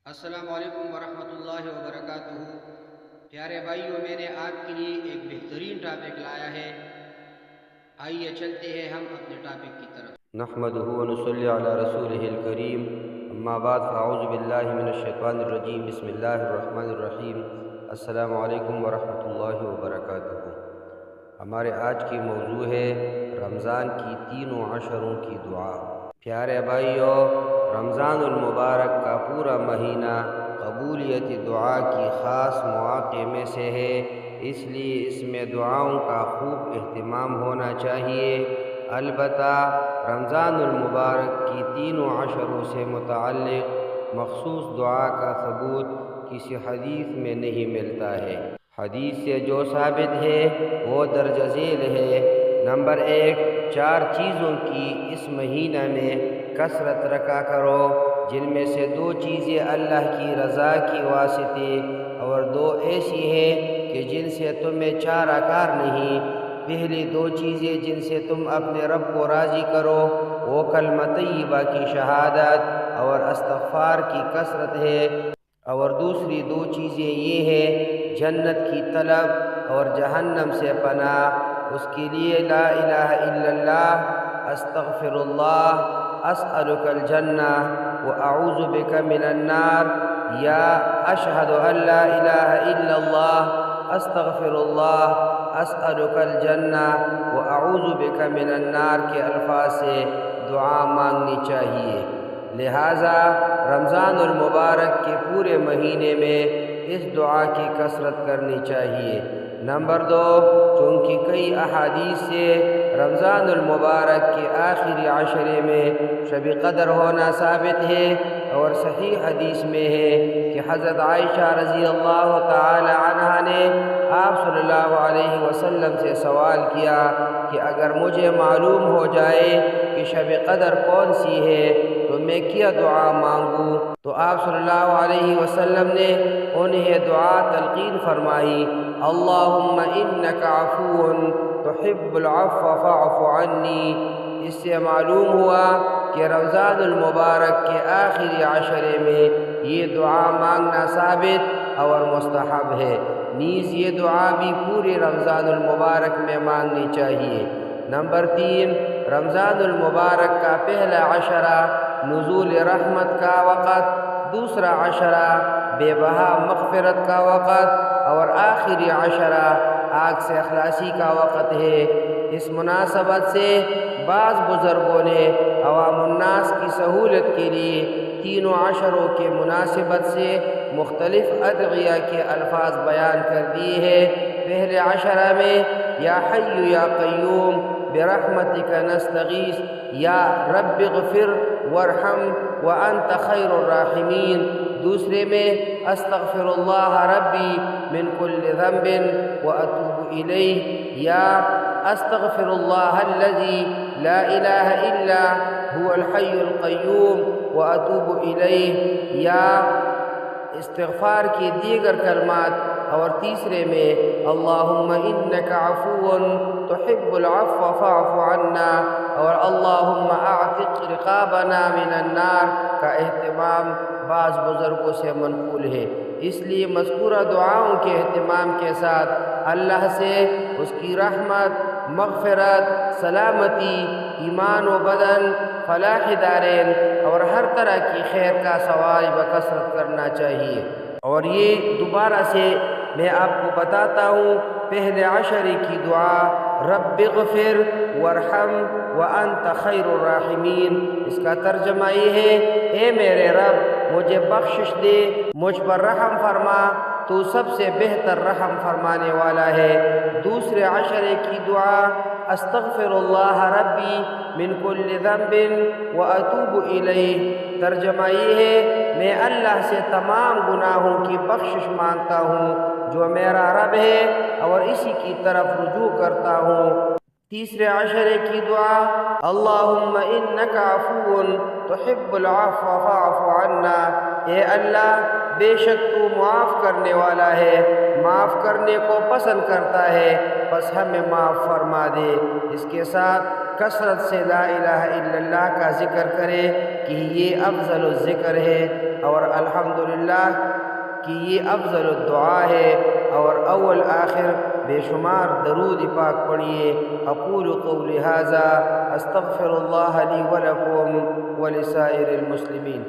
السلام علیکم ورحمۃ اللہ وبرکاتہ۔ پیارے بھائیوں، میں نے آپ کے لیے ایک بہترین ٹاپک لایا ہے۔ آئیے چلتے ہیں ہم اپنے ٹاپک کی طرف۔ نحمده ونصلي على رسوله الكريم، اما بعد فاعوذ باللہ من الشیطان الرجیم، بسم اللہ الرحمن الرحیم۔ السلام علیکم ورحمۃ اللہ وبرکاتہ۔ ہمارے آج کی موضوع ہے رمضان کی تینوں عشروں کی دعا۔ پیارے بھائیوں، رمضان المبارک کا پورا مہینہ قبولیت دعا کی خاص مواقع میں سے ہے، اس لیے اس میں دعاؤں کا خوب اہتمام ہونا چاہیے۔ البتہ رمضان المبارک کی تینوں عشروں سے متعلق مخصوص دعا کا ثبوت کسی حدیث میں نہیں ملتا ہے۔ حدیث سے جو ثابت ہے وہ درج ذیل ہے۔ نمبر 1، 4 چیزوں کی اس مہینہ میں کثرت رکھا کرو، جن میں سے 2 چیزیں اللہ کی رضا کی واسطے اور 2 ایسی ہیں کہ جن سے تمہیں چارہ کار نہیں۔ پہلی 2 چیزیں جن سے تم اپنے رب کو راضی کرو وہ کلمہ طیبہ کی شہادت اور استغفار کی کثرت ہے، اور دوسری 2 چیزیں یہ ہیں جنت کی طلب اور جہنم سے پناہ۔ اس کے لیے لا الہ الا اللہ، استغفر اللہ، اسألک الجنہ واعوذ بک من النار، یا اشہد ان لا الہ الا اللہ، استغفر اللہ، اسألک الجنہ واعوذ بک من النار کے الفاظ سے دعا مانگنی چاہیے۔ لہٰذا رمضان المبارک کے پورے مہینے میں اس دعا کی کثرت کرنی چاہیے۔ نمبر 2، چونکہ کئی احادیث سے رمضان المبارک کے آخری عشرے میں شب قدر ہونا ثابت ہے، اور صحیح حدیث میں ہے کہ حضرت عائشہ رضی اللہ تعالی عنہا نے آپ صلی اللہ علیہ وسلم سے سوال کیا کہ اگر مجھے معلوم ہو جائے کہ شب قدر کون سی ہے تو میں کیا دعا مانگوں؟ تو آپ صلی اللہ علیہ وسلم نے انہیں دعا تلقین فرمائی، اللہم انک عفو تحب العفو فاعف عنی۔ اس سے معلوم ہوا کہ رمضان المبارک کے آخری عشرے میں یہ دعا مانگنا ثابت اور مستحب ہے، نیز یہ دعا بھی پورے رمضان المبارک میں مانگنی چاہیے۔ نمبر 3، رمضان المبارک کا پہلا عشرہ نزول رحمت کا وقت، دوسرا عشرہ بے بہا مغفرت کا وقت، اور آخری عشرہ آگ سے خلاصی کا وقت ہے۔ اس مناسبت سے بعض بزرگوں نے عوام الناس کی سہولت کے لیے تینوں عشروں کے مناسبت سے مختلف ادعیہ کے الفاظ بیان کر دیے ہیں۔ پہلے عشرہ میں یا حی یا قیوم برحمتک نستغیث، یا رب اغفر وارحم وانت خیر الراحمین۔ دوسرے میں استغفر اللہ ربی من کل ذنب واتوب الیہ، یا استغفر اللہ الذی لا الہ الا هو الحی القیوم واتوب الیہ، یا استغفار کے دیگر کلمات۔ اور تیسرے میں اللہم انک عفو تحب العفو فاعف عنا، اور اللہم اعتق رقابنا من النار کا اہتمام بعض بزرگوں سے منقول ہے۔ اس لیے مذکورہ دعاؤں کے اہتمام کے ساتھ اللہ سے اس کی رحمت، مغفرت، سلامتی، ایمان و بدن، فلاح دارین اور ہر طرح کی خیر کا سوال بکثرت کرنا چاہیے۔ اور یہ دوبارہ سے میں آپ کو بتاتا ہوں، پہلے عشرے کی دعا رب اغفر وارحم وانت خیر الراحمین، اس کا ترجمہ یہ ہے، اے میرے رب مجھے بخشش دے، مجھ پر رحم فرما، تو سب سے بہتر رحم فرمانے والا ہے۔ دوسرے عشرے کی دعا استغفر اللہ ربی من کل ذنب واتوب الیہ، ترجمہ یہ ہے، میں اللہ سے تمام گناہوں کی بخشش مانگتا ہوں جو میرا رب ہے اور اسی کی طرف رجوع کرتا ہوں۔ تیسرے عشرے کی دعا اللہم انک عفو تحب العفو فاعف عنا، اے اللہ بے شک تو معاف کرنے والا ہے، معاف کرنے کو پسند کرتا ہے، بس ہمیں معاف فرما دے۔ اس کے ساتھ کثرت سے لا الہ الا اللہ کا ذکر کرے کہ کہ یہ افضل الذکر ہے، اور الحمدللہ کہ یہ افضل الدعا ہے، اور اول آخر بے شمار درود پاک پڑھیے۔ اقول قولی ھذا استغفر اللہ لی ولکم ولسائر المسلمین۔